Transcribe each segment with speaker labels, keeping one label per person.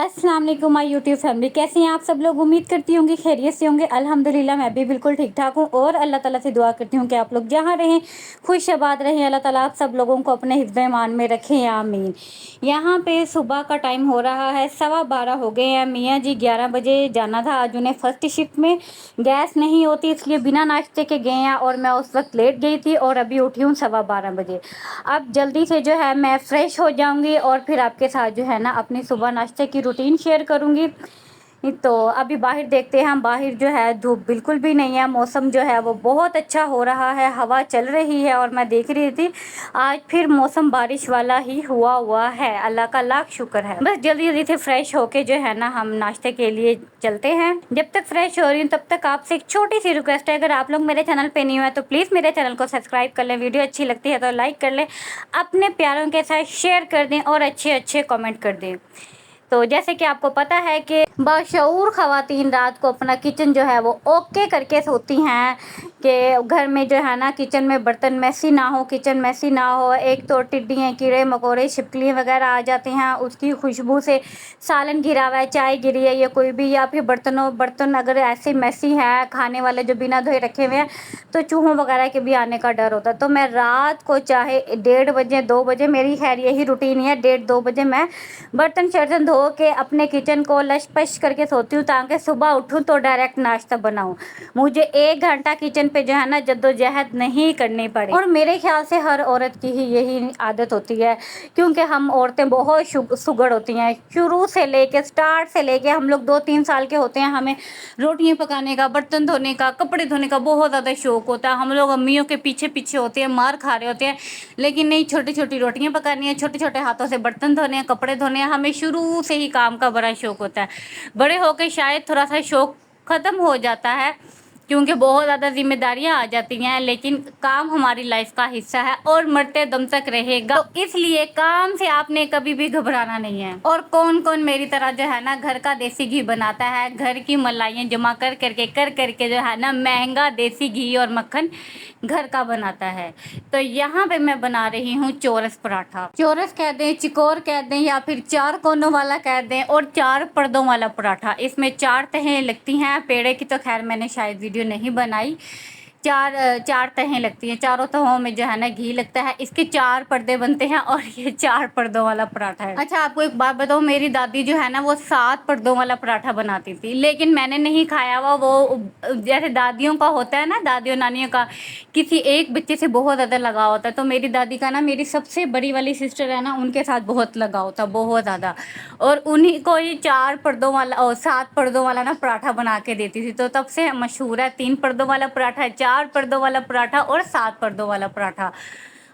Speaker 1: अस्सलाम वालेकुम my YouTube family, कैसे हैं आप सब लोग। उम्मीद करती होंगी खैरियत से होंगे। अल्हम्दुलिल्लाह मैं भी बिल्कुल ठीक ठाक हूँ और अल्लाह ताला से दुआ करती हूँ कि आप लोग जहाँ रहें खुश आबाद रहें। अल्लाह ताला आप सब लोगों को अपने हिफ्ज़ ईमान में रखें, आमीन। यहाँ पे सुबह का टाइम हो रहा है, 12:15 हो गए हैं। मियाँ जी 11 बजे जाना था, आज उन्हें फर्स्ट शिफ्ट में गैस नहीं होती, इसलिए बिना नाश्ते के गए हैं और मैं उस वक्त लेट गई थी और अभी उठी हूँ 12:15 बजे। अब जल्दी से जो है मैं फ़्रेश हो जाऊँगी और फिर आपके साथ जो है ना अपनी सुबह नाश्ते की रूटीन शेयर करूँगी। तो अभी बाहर देखते हैं हम, बाहर जो है धूप बिल्कुल भी नहीं है, मौसम जो है वो बहुत अच्छा हो रहा है, हवा चल रही है और मैं देख रही थी आज फिर मौसम बारिश वाला ही हुआ है। अल्लाह का लाख शुक्र है। बस जल्दी जल्दी से फ्रेश होके जो है ना हम नाश्ते के लिए चलते हैं। जब तक फ्रेश हो रही हूँ तब तक आपसे एक छोटी सी रिक्वेस्ट है, अगर आप लोग मेरे चैनल पे नहीं हुए तो प्लीज़ मेरे चैनल को सब्सक्राइब कर लें, वीडियो अच्छी लगती है तो लाइक कर लें, अपने प्यारों के साथ शेयर कर दें और अच्छे अच्छे कमेंट कर दें। तो जैसे कि आपको पता है कि बाशऊर ख़वातीन रात को अपना किचन जो है वो ओके करके सोती हैं कि घर में जो है ना किचन में बर्तन मैसी ना हो, किचन मैसी ना हो। एक तो टिड्डियाँ, कीड़े मकोड़े, छिपकलियाँ वगैरह आ जाती हैं, उसकी खुशबू से सालन गिरा हुआ है, चाय गिरी है या कोई भी, या फिर बर्तन अगर ऐसे मैसी हैं खाने वाले जो बिना धोए रखे हुए हैं तो चूहों वगैरह के भी आने का डर होता है। तो मैं रात को चाहे 1:30 बजे 2 बजे, मेरी खैर यही रूटीन है, 1:30-2 बजे मैं बर्तन शर्तन धो के अपने किचन को लश पश करके सोती हूँ ताकि सुबह उठूँ तो डायरेक्ट नाश्ता बनाऊँ, मुझे 1 घंटा किचन पे जो है ना जद्दोजहद नहीं करनी पड़े। और मेरे ख्याल से हर औरत की ही यही आदत होती है, क्योंकि हम औरतें बहुत सुगड़ होती हैं। शुरू से लेके स्टार्ट से लेके हम लोग 2-3 साल के होते हैं, हमें रोटियां पकाने का, बर्तन धोने का, कपड़े धोने का बहुत ज़्यादा शौक होता है। हम लोग अम्मियों के पीछे पीछे होते हैं, मार खा रहे होते हैं, लेकिन नहीं, छोटी छोटी रोटियां पकानी है, छोटे छोटे हाथों से बर्तन धोने हैं, कपड़े धोने हैं। हमें शुरू से ही काम का बड़ा शौक होता है। बड़े होकर शायद थोड़ा सा शौक ख़त्म हो जाता है क्योंकि बहुत ज़्यादा जिम्मेदारियां आ जाती हैं, लेकिन काम हमारी लाइफ का हिस्सा है और मरते दम तक रहेगा। तो इसलिए काम से आपने कभी भी घबराना नहीं है। और कौन कौन मेरी तरह जो है ना घर का देसी घी बनाता है, घर की मलाइयाँ जमा कर करके जो है ना महंगा देसी घी और मक्खन घर का बनाता है। तो यहाँ पे मैं बना रही हूँ चौरस पराठा। चौरस कह दें, चिकोर कह दें या फिर 4 कोनों वाला कह दें, और 4 पर्दों वाला पराठा। इसमें 4 तहें लगती हैं। पेड़े की तो खैर मैंने शायद वीडियो नहीं बनाई। 4 तहें लगती हैं, चारों तहों में जो है ना घी लगता है। इसके 4 पर्दे बनते हैं और ये 4 पर्दों वाला पराठा है। अच्छा, आपको एक बात बताऊँ, मेरी दादी जो है ना वो 7 पर्दों वाला पराठा बनाती थी, लेकिन मैंने नहीं खाया हुआ। वो जैसे दादियों का होता है ना, दादियों नानियों का किसी एक बच्चे से बहुत ज़्यादा लगाव होता है। तो मेरी दादी का ना, मेरी सबसे बड़ी वाली सिस्टर है ना, उनके साथ बहुत लगाव था, बहुत ज़्यादा। और उन्हीं को ये 4 पर्दों वाला और 7 पर्दों वाला ना पराठा बना के देती थी। तो तब से मशहूर है 3 पर्दों वाला पराठा, 4 पर्दों वाला पराठा और 7 पर्दों वाला पराठा।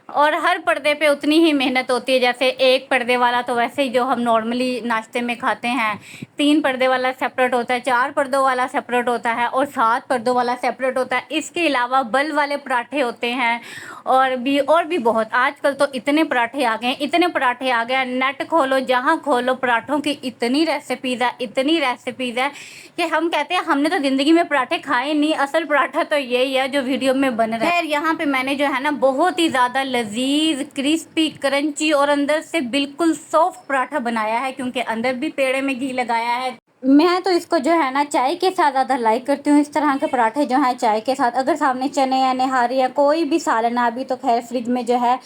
Speaker 1: और हर पर्दे पे उतनी ही मेहनत होती है। जैसे एक पर्दे वाला तो वैसे ही जो हम नॉर्मली नाश्ते में खाते हैं, 3 पर्दे वाला सेपरेट होता है, 4 पर्दों वाला सेपरेट होता है और 7 पर्दों वाला सेपरेट होता है। इसके अलावा बल वाले पराठे होते हैं और भी बहुत। आजकल तो इतने पराठे आ गए, इतने पराठे आ गए, नेट खोलो जहाँ खोलो पराठों की इतनी रेसिपीज़ है कि हम कहते हैं हमने तो ज़िंदगी में पराठे खाए नहीं। असल पराठा तो यही है जो वीडियो में बन रहा है। खैर, यहाँ पे मैंने जो है ना बहुत ही ज़्यादा लजीज, क्रिस्पी, क्रंची और अंदर से बिल्कुल सॉफ्ट पराठा बनाया है, क्योंकि अंदर भी पेड़े में घी लगाया है। मैं तो इसको जो है ना चाय के साथ ज़्यादा लाइक करती हूँ। इस तरह के पराठे जो हैं चाय के साथ, अगर सामने चने या निहारी या कोई भी सालन है, अभी तो खैर फ्रिज में जो है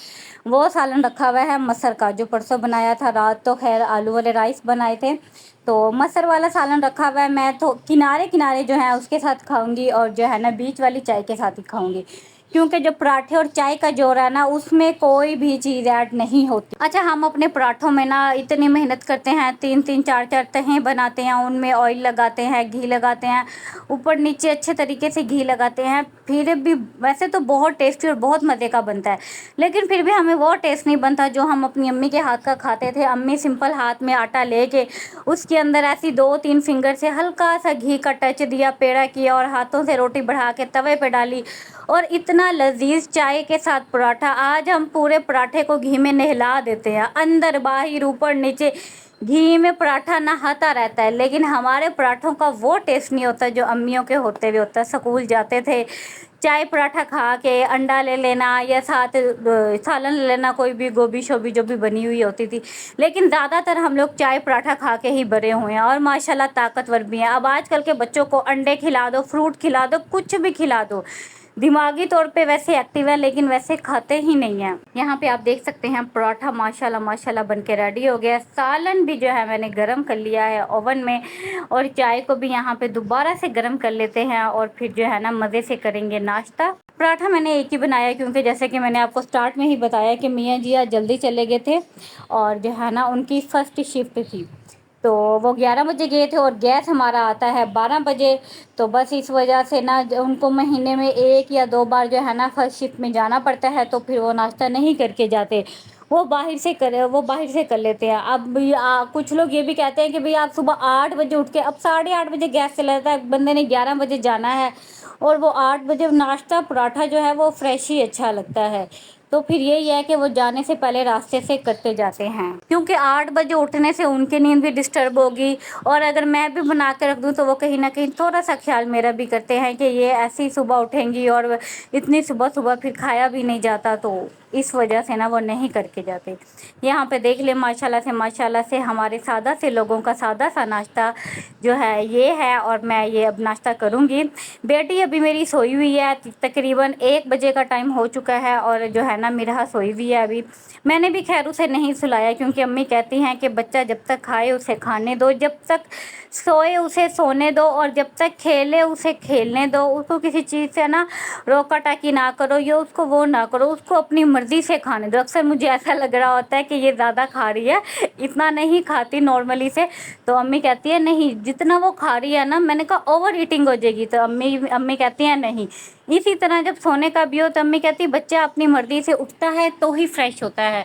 Speaker 1: वो सालन रखा हुआ है मसर का, जो परसों बनाया था। रात तो खैर आलू वाले राइस बनाए थे, तो मसर वाला सालन रखा हुआ है। मैं तो किनारे किनारे जो है उसके साथ खाऊंगी और जो है ना बीच वाली चाय के साथ ही खाऊंगी, क्योंकि जो पराठे और चाय का जोर है ना उसमें कोई भी चीज़ ऐड नहीं होती। अच्छा, हम अपने पराठों में ना इतनी मेहनत करते हैं, 3-3 4-4 तहें बनाते हैं, उनमें ऑयल लगाते हैं, घी लगाते हैं, ऊपर नीचे अच्छे तरीके से घी लगाते हैं। फिर भी वैसे तो बहुत टेस्टी और बहुत मज़े का बनता है, लेकिन फिर भी हमें वो टेस्ट नहीं बनता जो हम अपनी अम्मी के हाथ का खाते थे। अम्मी सिंपल हाथ में आटा लेके उसके अंदर ऐसी 2-3 फिंगर से हल्का सा घी का टच दिया, पेड़ा किया और हाथों से रोटी बढ़ा के तवे पे डाली, और इतना लजीज चाय के साथ पराठा। आज हम पूरे पराठे को घी में नहला देते हैं, अंदर बाहर ऊपर नीचे घी में पराठा नहाता रहता है, लेकिन हमारे पराठों का वो टेस्ट नहीं होता जो अम्मियों के होते हुए होता है। स्कूल जाते थे, चाय पराठा खा के अंडा ले लेना या साथ सालन ले लेना, कोई भी गोभी शोभी जो भी बनी हुई होती थी। लेकिन ज़्यादातर हम लोग चाय पराठा खा के ही बड़े हुए हैं और माशाल्लाह ताकतवर भी हैं। अब आजकल के बच्चों को अंडे खिला दो, फ्रूट खिला दो, कुछ भी खिला दो, दिमागी तौर पे वैसे एक्टिव है लेकिन वैसे खाते ही नहीं हैं। यहाँ पे आप देख सकते हैं पराठा माशाल्लाह माशाल्लाह बन के रेडी हो गया। सालन भी जो है मैंने गरम कर लिया है ओवन में, और चाय को भी यहाँ पे दोबारा से गरम कर लेते हैं और फिर जो है ना मज़े से करेंगे नाश्ता। पराठा मैंने एक ही बनाया क्योंकि जैसे कि मैंने आपको स्टार्ट में ही बताया कि मियाँ जी आज जल्दी चले गए थे और जो है ना उनकी फर्स्ट शिफ्ट थी, तो वो 11 बजे गए थे और गैस हमारा आता है 12 बजे। तो बस इस वजह से ना उनको महीने में 1 या 2 बार जो है ना फर्स्ट शिफ्ट में जाना पड़ता है, तो फिर वो नाश्ता नहीं करके जाते, वो बाहर से कर लेते हैं। अब कुछ लोग ये भी कहते हैं कि भाई आप सुबह 8 बजे उठ के, अब 8:30 बजे गैस चला जाता है, बंदे ने 11 बजे जाना है और वो 8 बजे नाश्ता पराठा जो है वो फ्रेश ही अच्छा लगता है। तो फिर यही है कि वो जाने से पहले रास्ते से करते जाते हैं, क्योंकि 8 बजे उठने से उनकी नींद भी डिस्टर्ब होगी, और अगर मैं भी बना के रख दूँ तो वो कहीं ना कहीं थोड़ा सा ख्याल मेरा भी करते हैं कि ये ऐसे ही सुबह उठेंगी और इतनी सुबह सुबह फिर खाया भी नहीं जाता, तो इस वजह से ना वो नहीं करके जाते। यहाँ पे देख ले माशाल्लाह से हमारे सादा से लोगों का सादा सा नाश्ता जो है ये है, और मैं ये अब नाश्ता करूँगी। बेटी अभी मेरी सोई हुई है, तकरीबन 1 बजे का टाइम हो चुका है और जो है ना मिराह सोई हुई है अभी। मैंने भी खैर उसे नहीं सुलाया क्योंकि अम्मी कहती हैं कि बच्चा जब तक खाए उसे खाने दो, जब तक सोए उसे सोने दो, और जब तक खेले उसे खेलने दो। उसको किसी चीज़ से ना रोका टाकी ना करो या उसको वो ना करो, उसको अपनी मर्ज़ी से खाने दो। अक्सर मुझे ऐसा लग रहा होता है कि ये ज़्यादा खा रही है, इतना नहीं खाती नॉर्मली से, तो अम्मी कहती है नहीं जितना वो खा रही है ना, मैंने कहा ओवर ईटिंग हो जाएगी, तो अम्मी कहती हैं नहीं। इसी तरह जब सोने का भी हो तो अम्मी कहती है बच्चा अपनी मर्ज़ी से उठता है तो ही फ्रेश होता है।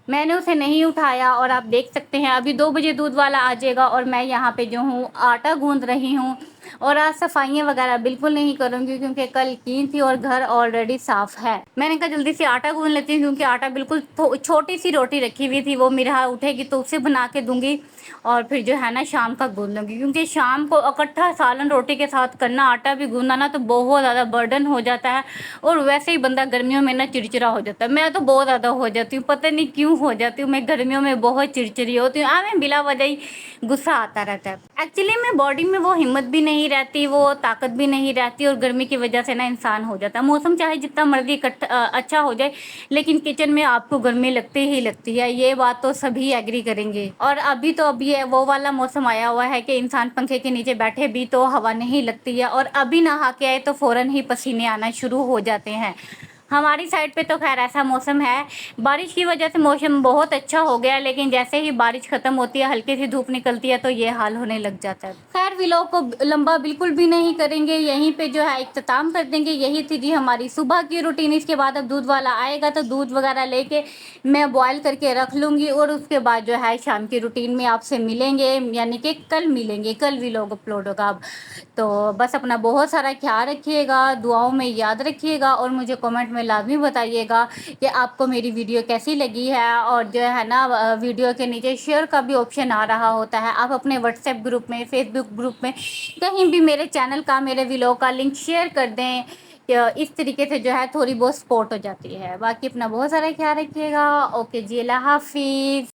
Speaker 1: मैंने उसे नहीं उठाया और आप देख सकते हैं अभी 2 बजे दूध वाला आ जाएगा और मैं यहाँ पे जो हूँ आटा गूंद रही हूँ, और आज सफाइयाँ वगैरह बिल्कुल नहीं करूँगी क्योंकि कल की थी और घर ऑलरेडी साफ़ है। मैंने कहा जल्दी से आटा गूंद लेती हूँ क्योंकि आटा बिल्कुल छोटी सी रोटी रखी हुई थी, वो मेरा उठेगी तो उसे बना के दूँगी और फिर जो है ना शाम का गूंद लूँगी, क्योंकि शाम को इकट्ठा सालन रोटी के साथ करना, आटा भी गूंदना ना तो बहुत ज़्यादा बर्डन हो जाता है, और वैसे ही बंदा गर्मियों में ना चिड़चिड़ा हो जाता है। मैं तो बहुत ज़्यादा हो जाती हूँ, पता नहीं क्यों हो जाती हूँ, मैं गर्मियों में बहुत चिड़चिड़ी होती हूँ। मैं बिला वजह ही गुस्सा आता रहता है। एक्चुअली में बॉडी में वो हिम्मत भी नहीं रहती, वो ताकत भी नहीं रहती, और गर्मी की वजह से ना इंसान हो जाता है। मौसम चाहे जितना मर्जी अच्छा हो जाए, लेकिन किचन में आपको गर्मी लगती ही लगती है, ये बात तो सभी एग्री करेंगे। और अभी वो वाला मौसम आया हुआ है कि इंसान पंखे के नीचे बैठे भी तो हवा नहीं लगती है, और अभी नहा के आए तो फ़ौरन ही पसीने आना शुरू हो जाते हैं। हमारी साइड पे तो खैर ऐसा मौसम है, बारिश की वजह से मौसम बहुत अच्छा हो गया, लेकिन जैसे ही बारिश ख़त्म होती है, हल्की सी धूप निकलती है तो ये हाल होने लग जाता है। खैर व्लॉग को लंबा बिल्कुल भी नहीं करेंगे, यहीं पे जो है इख्तिताम कर देंगे। यही थी जी हमारी सुबह की रूटीन। इसके बाद अब दूध वाला आएगा तो दूध वगैरह लेके मैं बॉयल करके रख लूँगी, और उसके बाद जो है शाम की रूटीन में आपसे मिलेंगे, यानी कि कल मिलेंगे, कल व्लॉग अपलोड होगा अब। तो बस अपना बहुत सारा ख्याल रखिएगा, दुआओं में याद रखिएगा, और मुझे कमेंट में लाजमी बताइएगा कि आपको मेरी वीडियो कैसी लगी है। और जो है ना वीडियो के नीचे शेयर का भी ऑप्शन आ रहा होता है, आप अपने व्हाट्सएप ग्रुप में, फेसबुक ग्रुप में, कहीं भी मेरे चैनल का, मेरे व्लॉग का लिंक शेयर कर दें। इस तरीके से जो है थोड़ी बहुत सपोर्ट हो जाती है। बाकी अपना बहुत सारा ख्याल रखिएगा। ओके जी, अल्लाह हाफिज़।